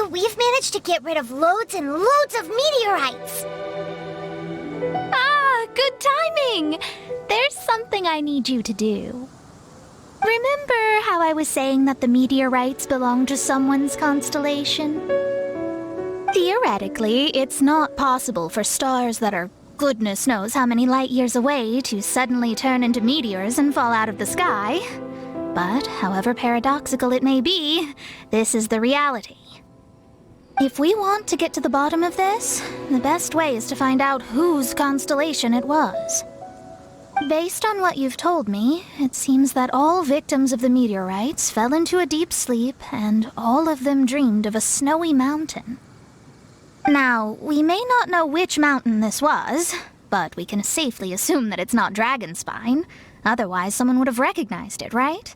we've managed to get rid of loads and loads of meteorites. Ah, good timing! There's something I need you to do. Remember how I was saying that the meteorites belong to someone's constellation? Theoretically, it's not possible for stars that are goodness knows how many light years away to suddenly turn into meteors and fall out of the sky. But, however paradoxical it may be, this is the reality. If we want to get to the bottom of this, the best way is to find out whose constellation it was. Based on what you've told me, it seems that all victims of the meteorites fell into a deep sleep, and all of them dreamed of a snowy mountain. Now, we may not know which mountain this was, but we can safely assume that it's not Dragonspine. Otherwise, someone would have recognized it, right?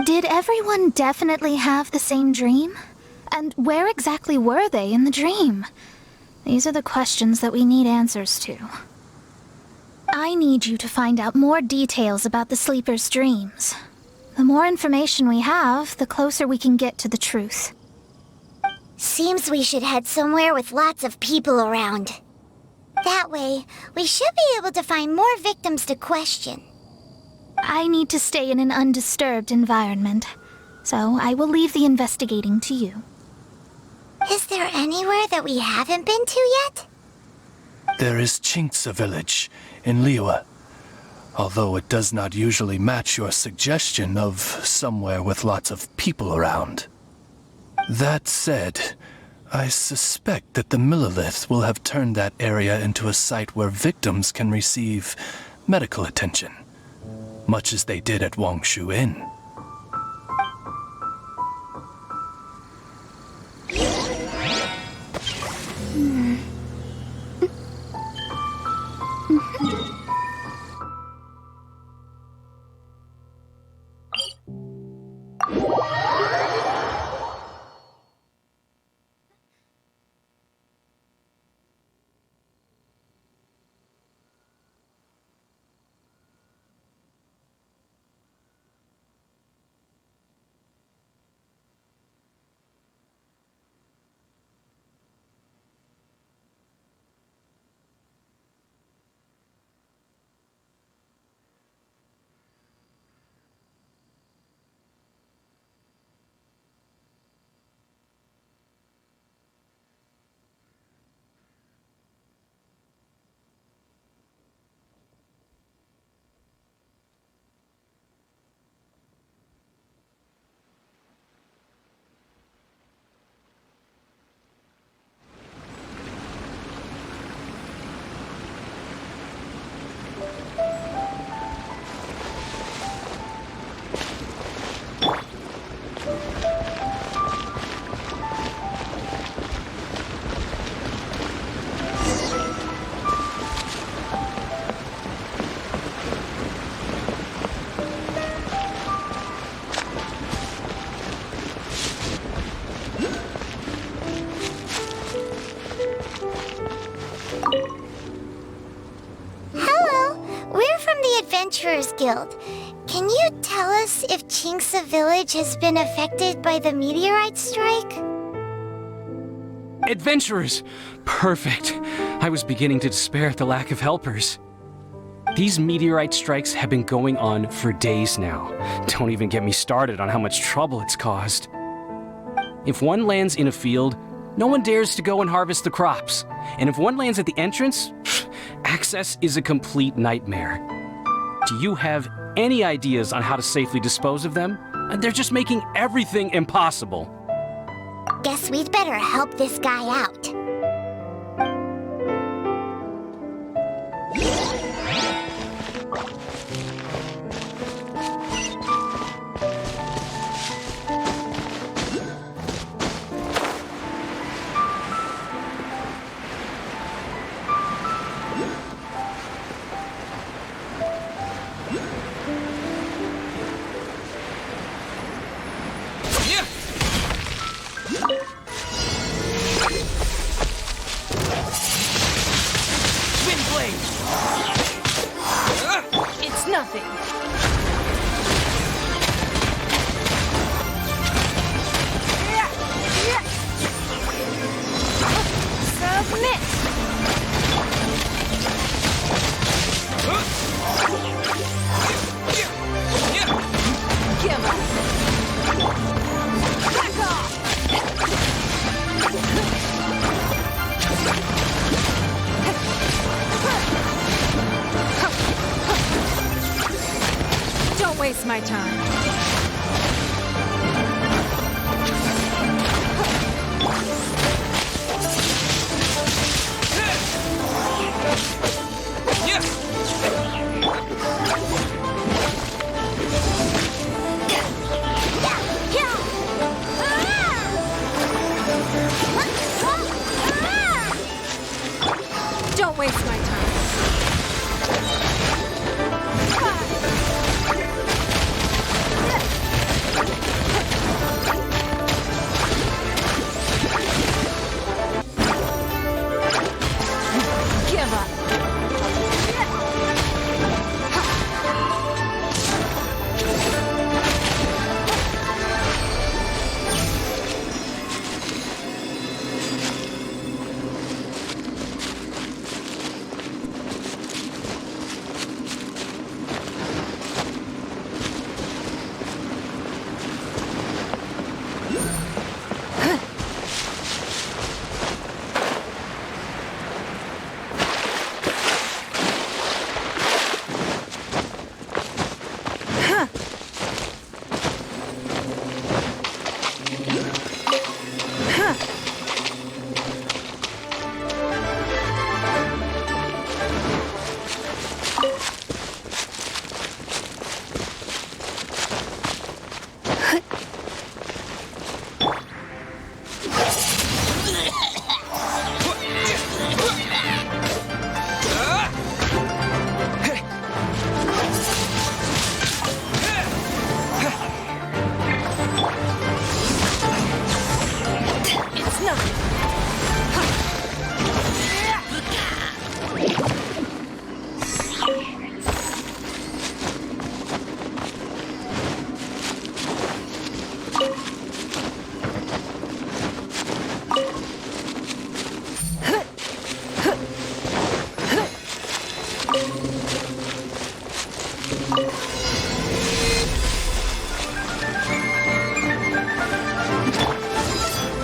Did everyone definitely have the same dream? And where exactly were they in the dream? These are the questions that we need answers to. I need you to find out more details about the sleeper's dreams. The more information we have, the closer we can get to the truth. Seems we should head somewhere with lots of people around. That way, we should be able to find more victims to question. I need to stay in an undisturbed environment, so I will leave the investigating to you. Is there anywhere that we haven't been to yet? There is Chinksa village in Liyue, although it does not usually match your suggestion of somewhere with lots of people around. That said, I suspect that the Millilith will have turned that area into a site where victims can receive medical attention, much as they did at Wangshu Inn. Adventurers Guild. Can you tell us if Chinksa village has been affected by the meteorite strike? Adventurers! Perfect. I was beginning to despair at the lack of helpers. These meteorite strikes have been going on for days now. Don't even get me started on how much trouble it's caused. If one lands in a field, no one dares to go and harvest the crops. And if one lands at the entrance, access is a complete nightmare. Do you have any ideas on how to safely dispose of them? They're just making everything impossible. Guess we'd better help this guy out. It's nothing. Give up. Back off. Don't waste my time. Don't waste my time. Give up.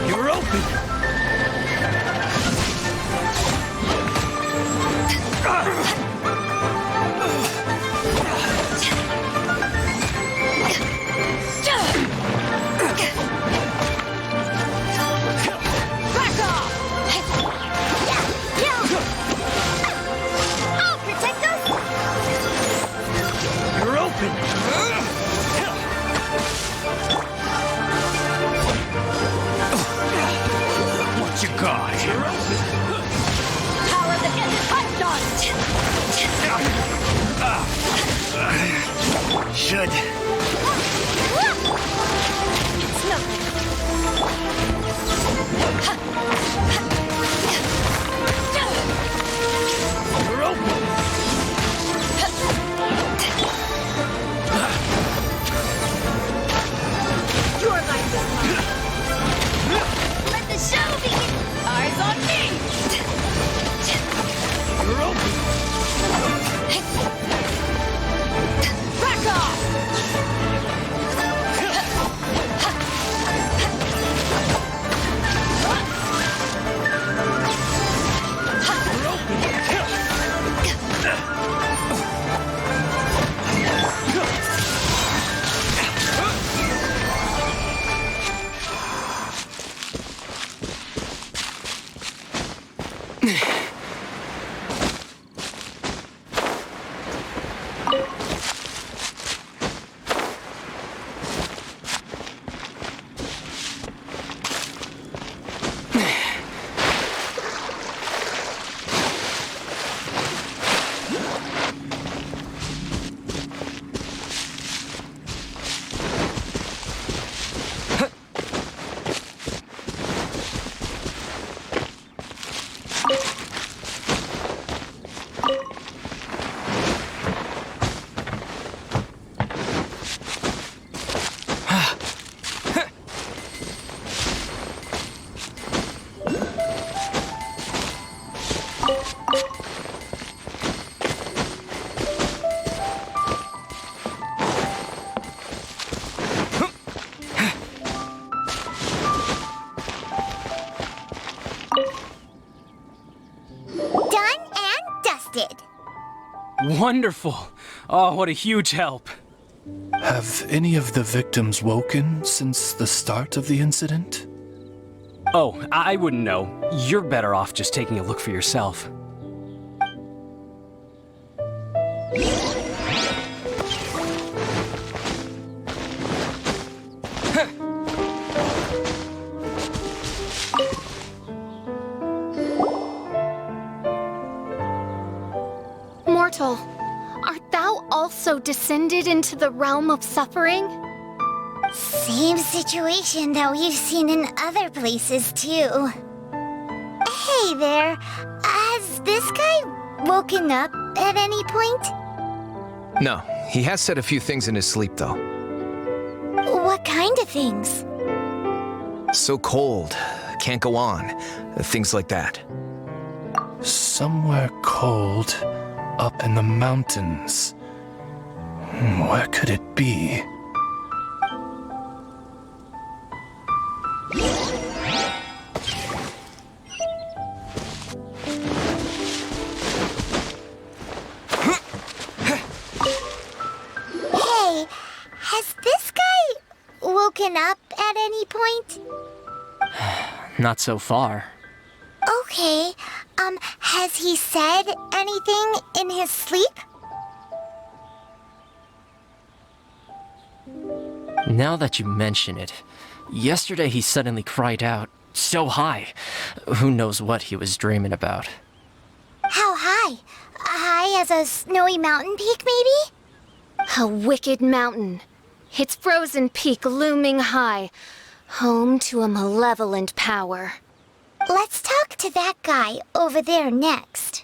You're open! Back off! I'll protect us! You're open! What you got? You're open! Power that isn't touched on! Should. It's nothing. You're open! Your life is mine. Let the show begin! Eyes on me! You're open! Back off! Wonderful! Oh, what a huge help. Have any of the victims woken since the start of the incident? Oh, I wouldn't know. You're better off just taking a look for yourself. Mortal, art thou also descended into the realm of suffering? Same situation that we've seen in other places, too. Hey there, has this guy woken up at any point? No, he has said a few things in his sleep, though. What kind of things? So cold, can't go on, things like that. Somewhere cold, up in the mountains. Where could it be? Hey, has this guy woken up at any point? Not so far. Okay, has he said anything in his sleep? Now that you mention it, yesterday he suddenly cried out, so high. Who knows what he was dreaming about. How high? High as a snowy mountain peak, maybe? A wicked mountain, its frozen peak looming high, home to a malevolent power. Let's talk to that guy over there next.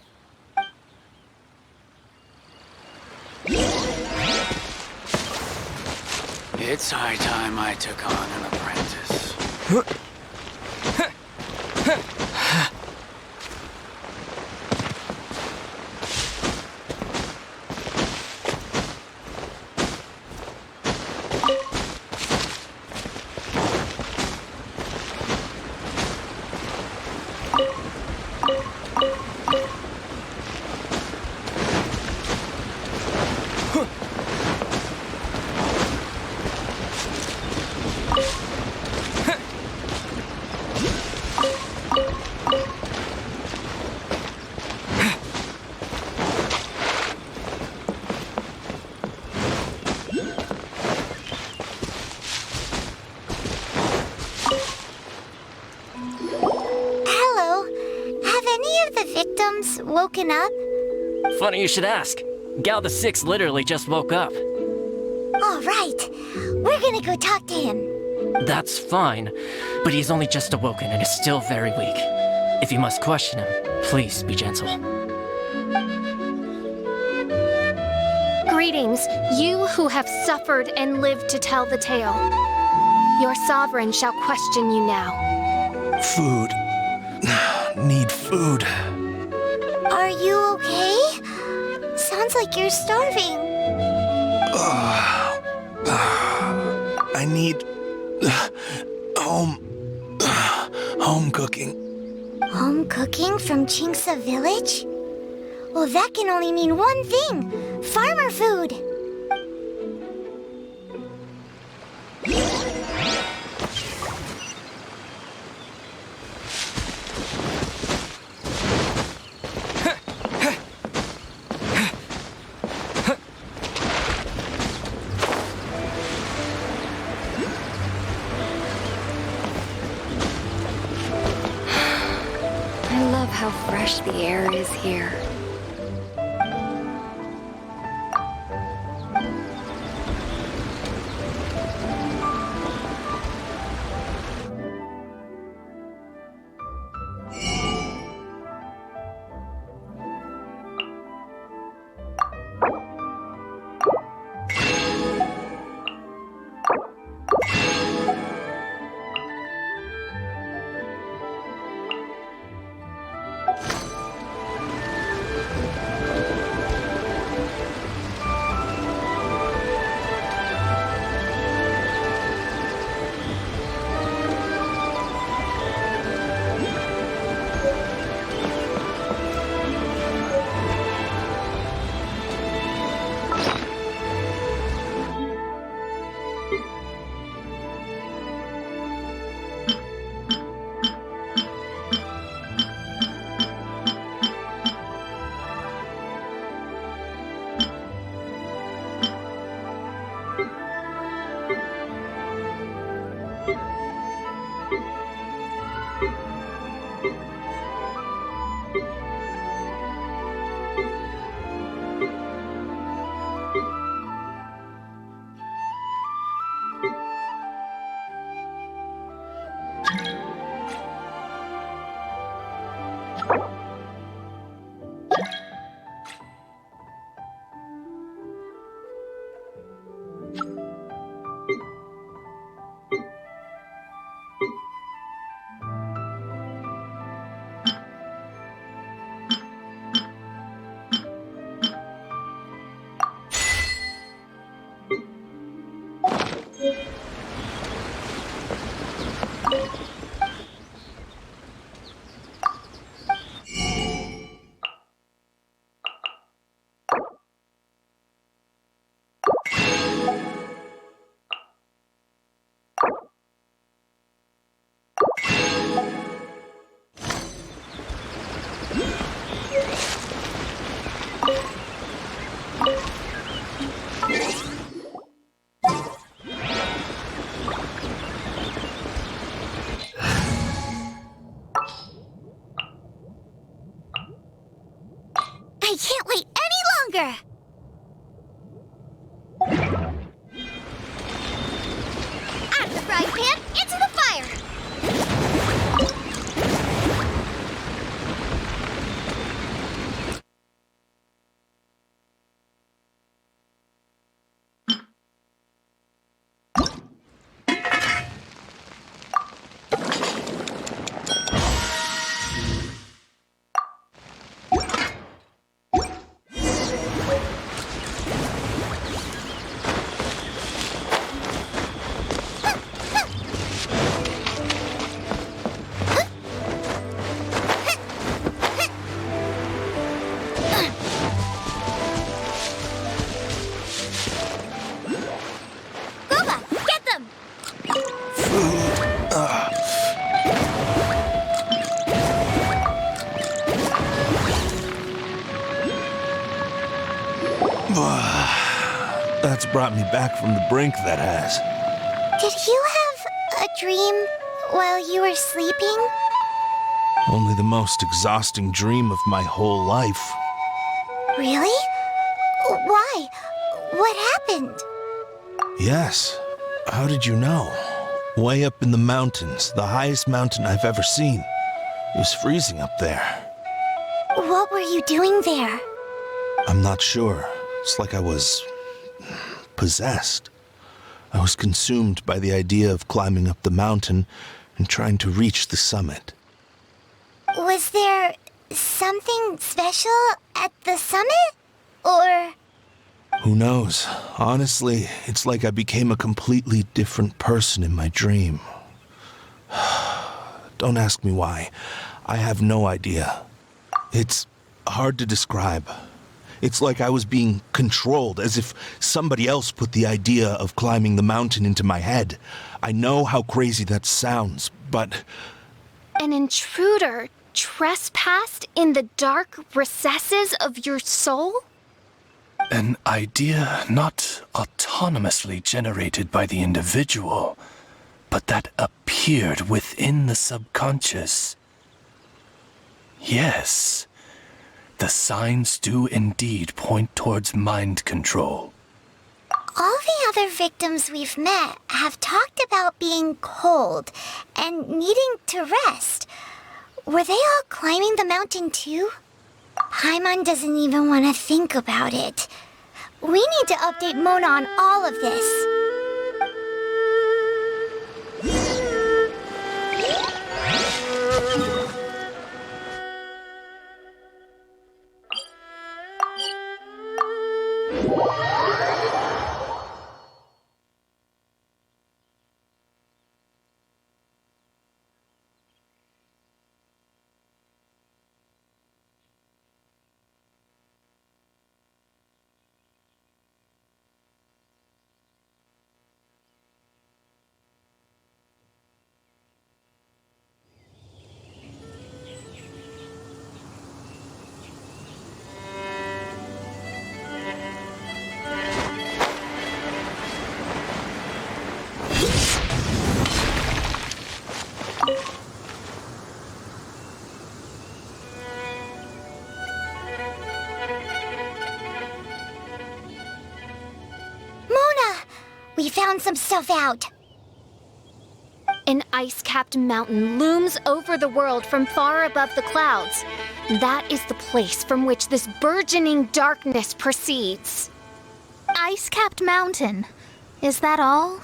It's high time I took on an apprentice. Hello. Have any of the victims woken up? Funny you should ask. Gal the Six literally just woke up. All right. We're gonna go talk to him. That's fine, but he's only just awoken and is still very weak. If you must question him, please be gentle. Greetings, you who have suffered and lived to tell the tale. Your sovereign shall question you now. Food. Need food. Are you okay? Sounds like you're starving. I need home cooking. Home cooking from Chinksa village? Well, that can only mean one thing. Farmer food. I love how fresh the air is here. I can't wait any longer! Out of the frying pan, into the fire! That's brought me back from the brink, that has. Did you have a dream while you were sleeping? Only the most exhausting dream of my whole life. Really? Why? What happened? Yes. How did you know? Way up in the mountains, the highest mountain I've ever seen. It was freezing up there. What were you doing there? I'm not sure. It's like I was possessed. I was consumed by the idea of climbing up the mountain and trying to reach the summit. Was there something special at the summit? Or... Who knows? Honestly, it's like I became a completely different person in my dream. Don't ask me why. I have no idea. It's hard to describe. It's like I was being controlled, as if somebody else put the idea of climbing the mountain into my head. I know how crazy that sounds, but... An intruder trespassed in the dark recesses of your soul? An idea not autonomously generated by the individual, but that appeared within the subconscious. Yes, the signs do indeed point towards mind control. all the other victims we've met have talked about being cold and needing to rest. Were they all climbing the mountain too? Paimon doesn't even want to think about it. We need to update Mona on all of this. We found some stuff out. An ice-capped mountain looms over the world from far above the clouds. That is the place from which this burgeoning darkness proceeds. Ice-capped mountain. Is that all?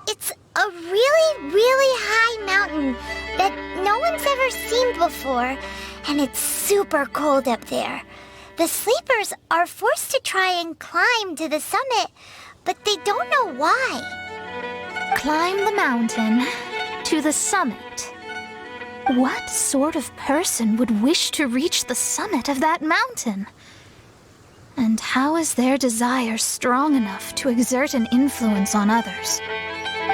It's a really, really high mountain that no one's ever seen before, and it's super cold up there. The sleepers are forced to try and climb to the summit, but they don't know why. Climb the mountain to the summit. What sort of person would wish to reach the summit of that mountain? And how is their desire strong enough to exert an influence on others?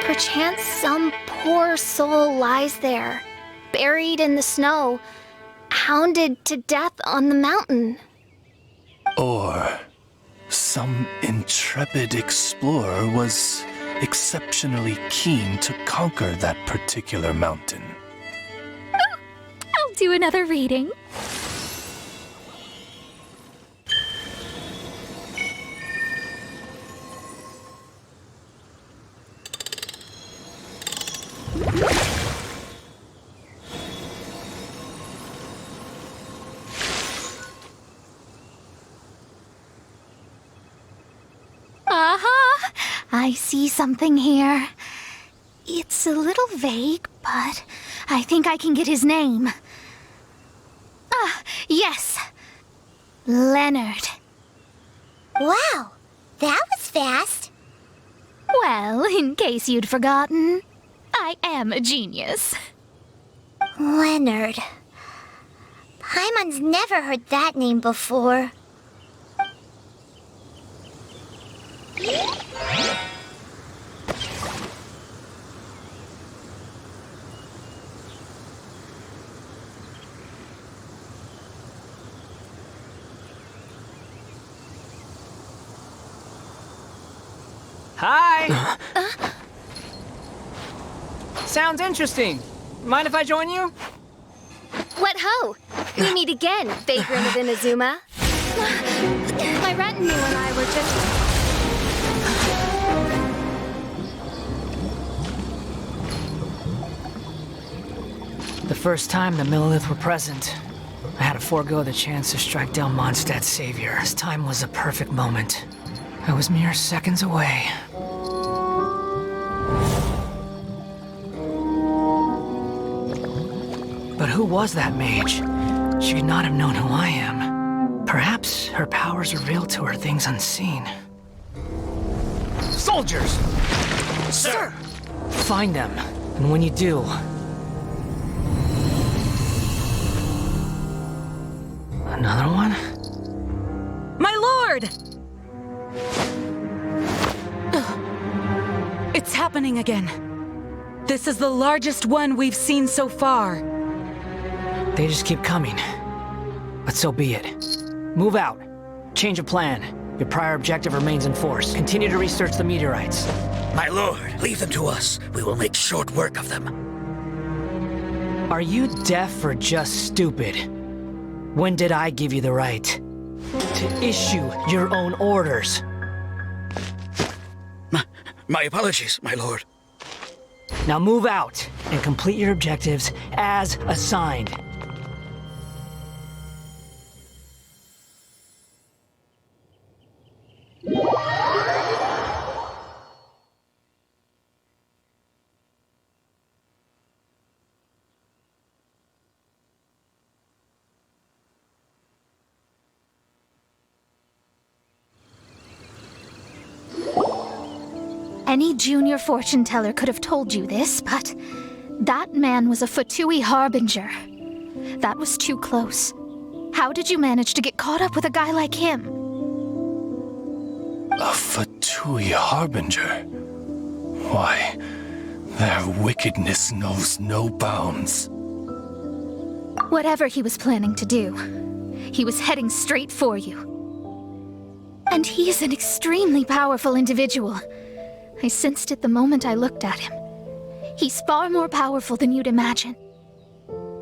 Perchance some poor soul lies there, buried in the snow, hounded to death on the mountain. Or some intrepid explorer was exceptionally keen to conquer that particular mountain. I'll do another reading. I see something here. It's a little vague, but I think I can get his name. Ah, yes. Leonard. Wow, that was fast. Well, in case you'd forgotten, I am a genius. Leonard. Paimon's never heard that name before. Hi! Sounds interesting. Mind if I join you? What ho! We meet again, Vagrant of Inazuma. My retinue and I were just... The first time the Millelith were present, I had to forego the chance to strike down Mondstadt's savior. This time was a perfect moment. I was mere seconds away. But who was that mage? She could not have known who I am. Perhaps her powers revealed to her things unseen. Soldiers! Sir! Find them, and when you do... Another one? My lord! It's happening again. This is the largest one we've seen so far. They just keep coming. But so be it. Move out. Change of plan. Your prior objective remains in force. Continue to research the meteorites. My lord, leave them to us. We will make short work of them. Are you deaf or just stupid? When did I give you the right to issue your own orders? My apologies, my lord. Now move out and complete your objectives as assigned. Any junior fortune teller could have told you this, but that man was a Fatui harbinger. That was too close. How did you manage to get caught up with a guy like him? A Fatui harbinger? Why, their wickedness knows no bounds. Whatever he was planning to do, he was heading straight for you. And he is an extremely powerful individual. I sensed it the moment I looked at him. He's far more powerful than you'd imagine.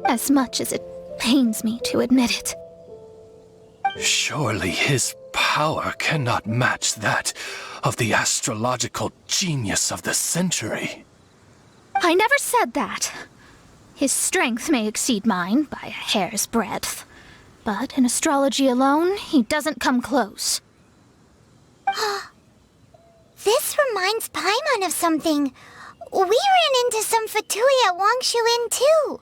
As much as it pains me to admit it. Surely his power cannot match that of the astrological genius of the century. I never said that. His strength may exceed mine by a hair's breadth. But in astrology alone, he doesn't come close. This reminds Paimon of something. We ran into some Fatui at Wangshuin too.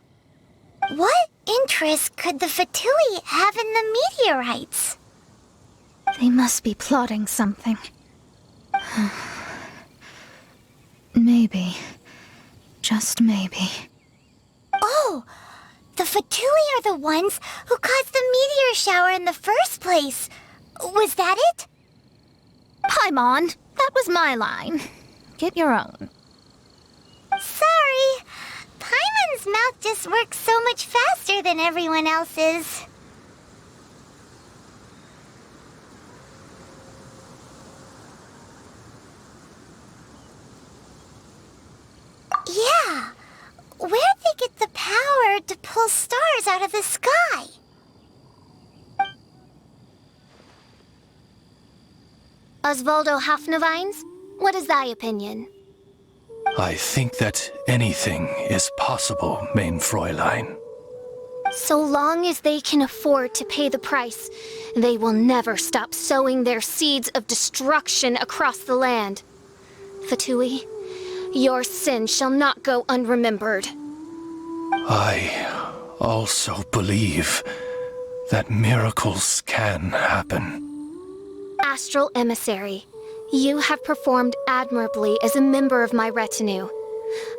What interest could the Fatui have in the meteorites? They must be plotting something. Maybe. Just maybe. Oh, the Fatui are the ones who caused the meteor shower in the first place. Was that it? Paimon, that was my line. Get your own. Sorry. Paimon's mouth just works so much faster than everyone else's. Yeah. Where'd they get the power to pull stars out of the sky? Osvaldo Hafnavines, what is thy opinion? I think that anything is possible, main Fräulein. So long as they can afford to pay the price, they will never stop sowing their seeds of destruction across the land. Fatui. Your sin shall not go unremembered. I also believe that miracles can happen. Astral Emissary, you have performed admirably as a member of my retinue.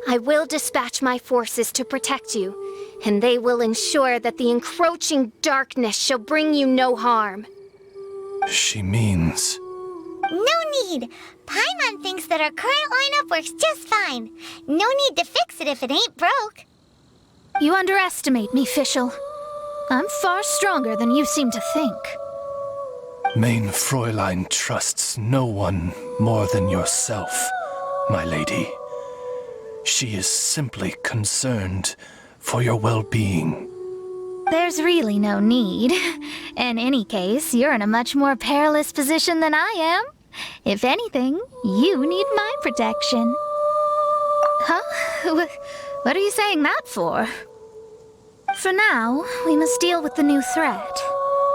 I will dispatch my forces to protect you, and they will ensure that the encroaching darkness shall bring you no harm. She means... No need! Paimon thinks that our current lineup works just fine. No need to fix it if it ain't broke. You underestimate me, Fischl. I'm far stronger than you seem to think. Main Fräulein trusts no one more than yourself, my lady. She is simply concerned for your well-being. There's really no need. In any case, you're in a much more perilous position than I am. If anything, you need my protection. Huh? What are you saying that for? For now, we must deal with the new threat.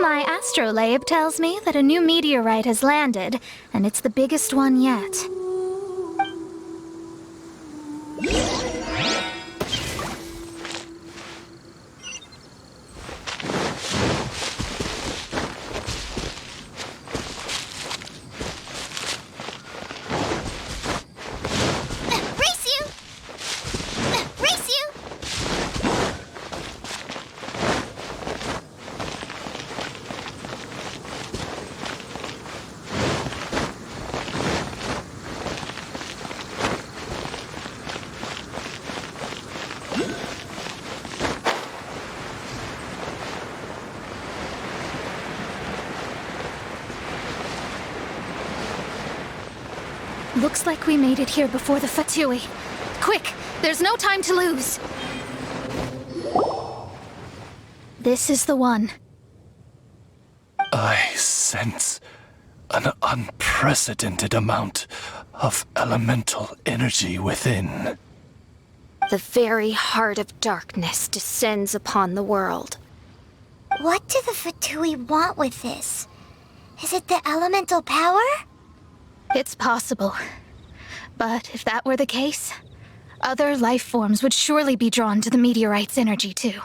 My astrolabe tells me that a new meteorite has landed, and it's the biggest one yet. Looks like we made it here before the Fatui. Quick! There's no time to lose! This is the one. I sense an unprecedented amount of elemental energy within. The very heart of darkness descends upon the world. What do the Fatui want with this? Is it the elemental power? It's possible. But if that were the case, other life forms would surely be drawn to the meteorite's energy too.